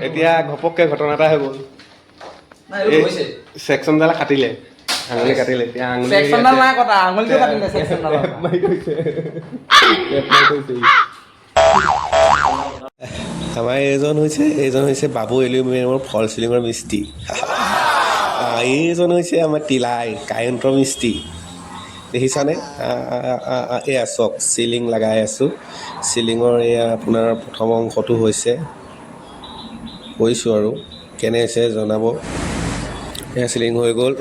এতিয়া ঘপককে ঘটনা এটা হৈ গ'ল সেকশনডাল কাটিলে আঙুলি কাটিলে এতিয়া আঙুলি সেকশনডাল নাই কটা আঙুলিটো কাটিলে সেকশনডাল মাই কৈছে আমাৰ এইজন হৈছে বাবু এলুমিনিয়ামৰ ফল চিলিঙৰ মিস্ত্ৰী এইজন হৈছে আমাৰ তিলাই কাৰেণ্টৰ মিস্ত্ৰী দেখিছানে এয়া চক চিলিং লগাই আছোঁ চিলিঙৰ এয়া আপোনাৰ প্ৰথম অংশটো হৈছে কৈছোঁ আৰু কেনে হৈছে জনাব এয়া চিলিং হৈ গ'ল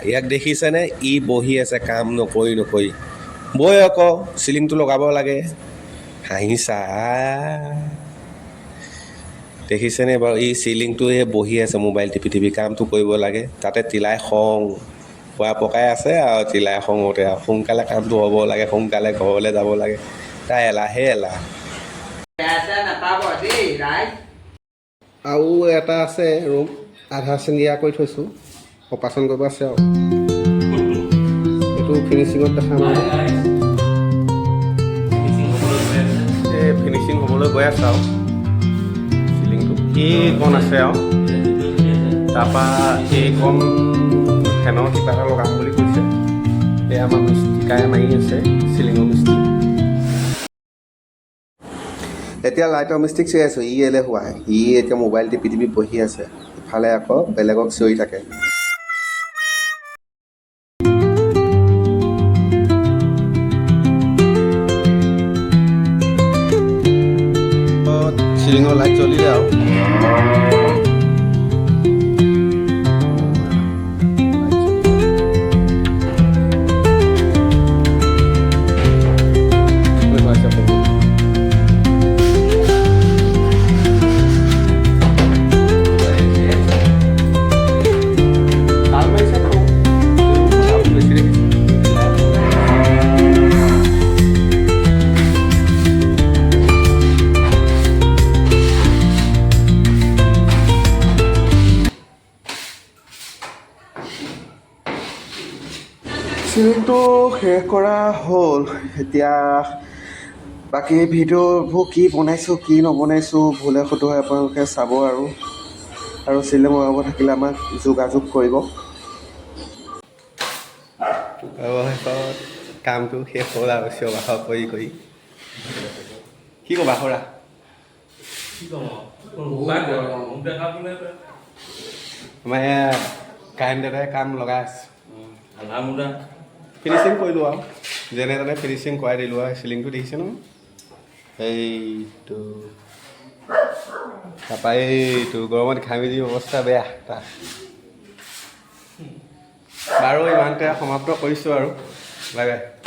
ইয়াক দেখিছেনে ই বহি আছে কাম নকৰি বৈ আকৌ চিলিংটো লগাব লাগে হাঁহিছা দেখিছেনে বাৰু এই চিলিংটোৱে বহি আছে মোবাইল টিপি কামটো কৰিব লাগে তাতে তিলাই খং খোৱা পকাই আছে আৰু তিলাই খঙতে আৰু সোনকালে কামটো হ'ব লাগে সোনকালে ঘৰলৈ যাব লাগে তাই এলাহে এলাহ আৰু এটা আছে ৰুম আধা চিঙিয়া কৰি থৈছোঁ অপাৰেশ্যন কৰিব আছে আৰু এইটো ফিনিচিঙত দেখাম এই ফিনিচিং হ'বলৈ গৈ আছে আৰু এইকণ আছে আৰু তাৰপৰা এইকণ ফেনৰ কিবা এটা লগাম বুলি কৈছে এই আমাৰ মিস্ত্ৰীকাই মাৰি আছে চিলিঙৰ মিস্ত্ৰী এতিয়া লাইটৰ মিস্ত্ৰীক চিঞৰি আছোঁ ই এলেহুৱা ই এতিয়া মোবাইল টিপি বহি আছে ইফালে আকৌ বেলেগক চিঞৰি থাকে চিলিঙৰ লাইট জ্বলিলে আৰু চিলিংটো শেষ কৰা হ'ল এতিয়া বাকী ভিডিঅ'বোৰ কি বনাইছোঁ কি নবনাইছোঁ ভুলে শুদ্ধই আপোনালোকে চাব আৰু চিলিং লগাব থাকিলে আমাক যোগাযোগ কৰিব কামটো শেষ হ'ল আৰু চিঞৰ কৰি কি ক'বা খুৰা আমাৰ কাৰেণ্ট দাদাই কাম লগাই আছে ফিনিচিং কৰিলোঁ আৰু যেনে তেনে ফিনিচিং কৰাই দিলোঁ আৰু চিলিংটো দেখিছে ন এইটো তাৰপৰা এইটো গৰমত ঘামি দি অৱস্থা বেয়া তাৰ বাৰু ইমানতে সমাপ্ত কৰিছোঁ আৰু বাই বাই